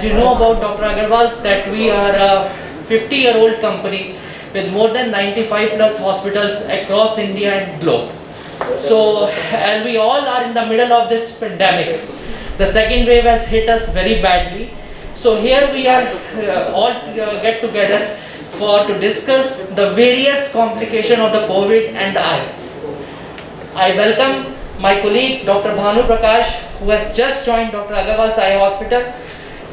as you know about Dr. Agarwal's, that we are a 50-year-old company with more than 95 plus hospitals across India and globe. So as we all are in the middle of this pandemic, the second wave has hit us very badly. So here we are all get together to discuss the various complications of the COVID and the eye. I welcome my colleague Dr. Bhanu Prakash, who has just joined Dr. Agarwal's Eye Hospital.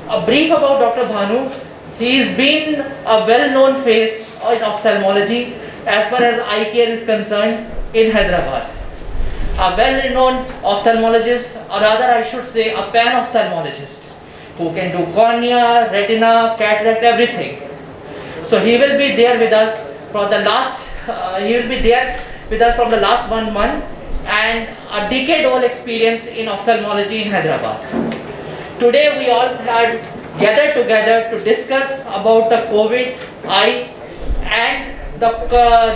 A brief about Dr. Bhanu. He's been a well-known face in ophthalmology as far as eye care is concerned in Hyderabad. A well-known ophthalmologist, or rather I should say a pan-ophthalmologist, who can do cornea, retina, cataract, everything. So he will be there with us for the last, from the last 1 month, and a decade-old experience in ophthalmology in Hyderabad. Today we all had gathered together to discuss about the COVID, eye, and the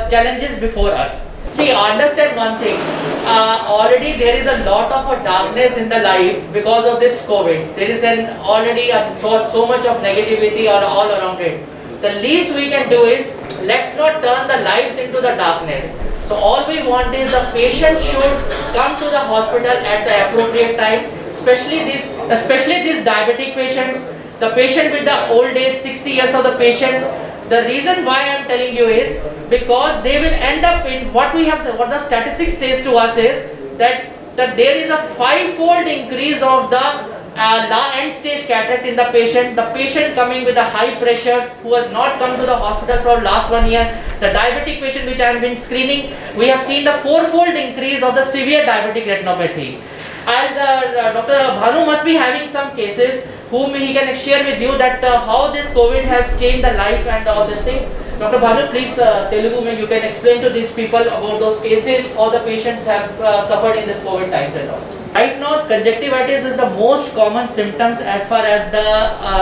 challenges before us. See, understand one thing, already there is a lot of darkness in the life because of this COVID. There is already so much of negativity all around it. The least we can do is, let's not turn the lives into the darkness. So all we want is the patient should come to the hospital at the appropriate time, especially these diabetic patients, the patient with the old age, 60 years of the patient. The reason why I am telling you is because they will end up in what the statistics says to us is that there is a 5-fold increase of the end stage cataract in the patient coming with the high pressures who has not come to the hospital for last 1 year. The diabetic patient which I have been screening, we have seen the 4-fold increase of the severe diabetic retinopathy. And Dr. Bhanu must be having some cases whom he can share with you that how this COVID has changed the life and all this thing. Dr. Bhanu, please, Telugu, you can explain to these people about those cases, how the patients have suffered in this COVID times and all. Right now, conjunctivitis is the most common symptoms as far as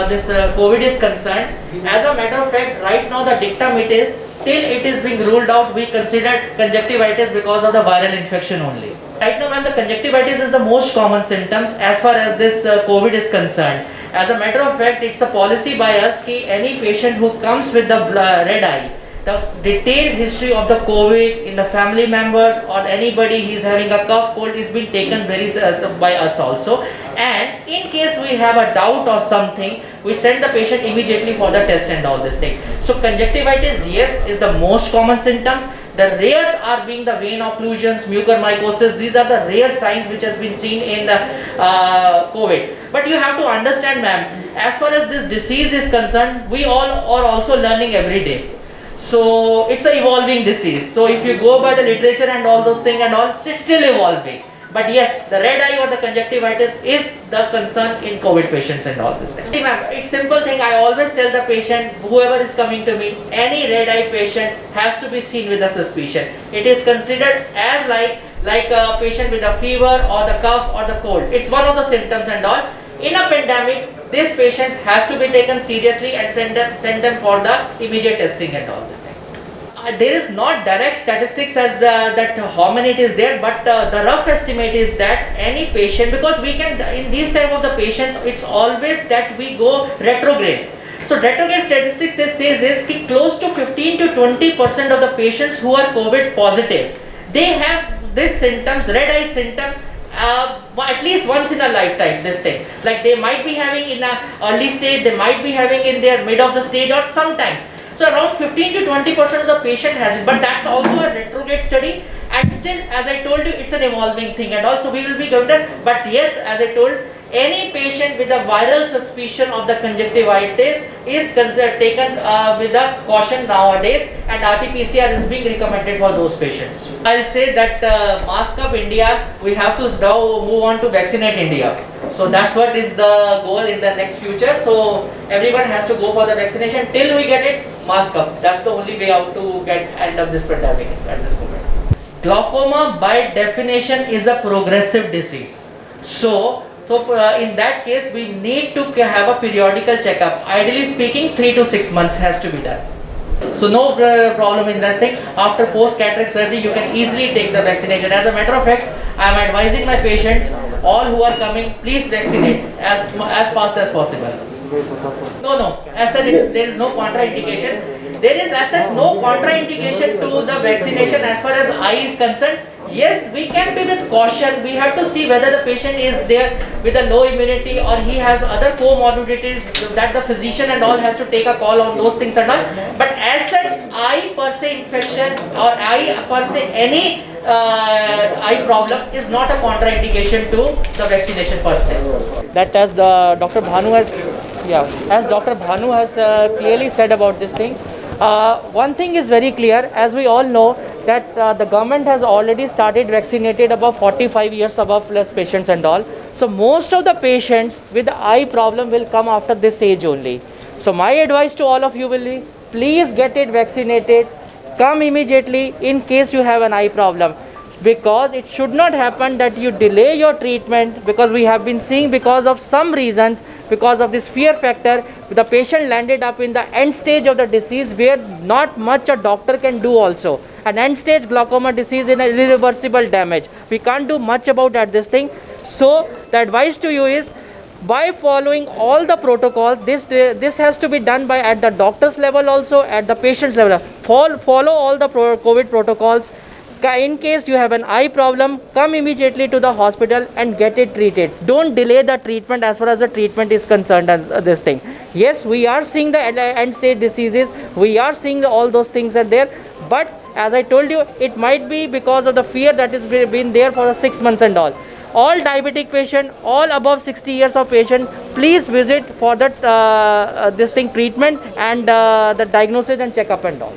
this COVID is concerned. As a matter of fact, right now the dictum it is, till it is being ruled out, we consider conjunctivitis because of the viral infection only. Right now, ma'am, the conjunctivitis is the most common symptoms as far as this COVID is concerned. As a matter of fact, it's a policy by us that any patient who comes with the red eye, the detailed history of the COVID in the family members or anybody he's having a cough, cold is being taken by us also. And in case we have a doubt or something, we send the patient immediately for the test and all this thing. So conjunctivitis, yes, is the most common symptoms. The rares are being the vein occlusions, mucormycosis. These are the rare signs which has been seen in the COVID. But you have to understand, ma'am, as far as this disease is concerned, we all are also learning every day. So it's an evolving disease. So if you go by the literature and all those things and all, it's still evolving. But yes, the red eye or the conjunctivitis is the concern in COVID patients and all this thing. See, ma'am, it's simple thing. I always tell the patient, whoever is coming to me, any red eye patient has to be seen with a suspicion. It is considered as like a patient with a fever or the cough or the cold. It's one of the symptoms and all. In a pandemic, this patient has to be taken seriously and send them for the immediate testing and all this thing. There is not direct statistics as that how many it is there, but the rough estimate is that any patient, because we can in these type of the patients, it's always that we go retrograde. So retrograde statistics this says is that close to 15 to 20% of the patients who are COVID positive, they have these symptoms, red eye symptoms, at least once in a lifetime, this thing. Like they might be having in a early stage, they might be having in their mid of the stage or sometimes. So around 15 to 20% of the patient has it, but that's also a retrograde study, and still, as I told you, it's an evolving thing, and also we will be going there. But yes, as I told, any patient with a viral suspicion of the conjunctivitis is taken with a caution nowadays, and RT-PCR is being recommended for those patients. I'll say that Mask Up India, we have to now move on to Vaccinate India. So that's what is the goal in the next future. So everyone has to go for the vaccination till we get it. Mask up. That's the only way out to get end of this pandemic at this moment. Glaucoma by definition is a progressive disease. So in that case, we need to have a periodical checkup. Ideally speaking, 3 to 6 months has to be done. So no problem in that thing. After post-cataract surgery, you can easily take the vaccination. As a matter of fact, I am advising my patients, all who are coming, please vaccinate as fast as possible. No, no. As such, there is no contraindication. There is as such no contraindication to the vaccination as far as eye is concerned. Yes, we can be with caution. We have to see whether the patient is there with a low immunity or he has other comorbidities that the physician and all has to take a call on those things and all. But as such, eye per se infection or eye per se any eye problem is not a contraindication to the vaccination per se. That as the Dr. Bhanu has, as Dr. Bhanu has clearly said about this thing. One thing is very clear, as we all know, that the government has already started vaccinated above 45 years above plus patients and all. So most of the patients with the eye problem will come after this age only. So my advice to all of you will be, please get it vaccinated. Come immediately in case you have an eye problem, because it should not happen that you delay your treatment, because we have been seeing because of some reasons, because of this fear factor, the patient landed up in the end stage of the disease where not much a doctor can do also. An end stage glaucoma disease in an irreversible damage. We can't do much about that this thing. So the advice to you is, by following all the protocols, this has to be done by at the doctor's level also, at the patient's level. Follow all the COVID protocols. In case you have an eye problem, come immediately to the hospital and get it treated. Don't delay the treatment as far as the treatment is concerned as this thing. Yes, we are seeing the end stage diseases. We are seeing all those things are there. But as I told you, it might be because of the fear that has been there for the 6 months and all. All diabetic patient, all above 60 years of patient, please visit for that this thing treatment and the diagnosis and checkup and all.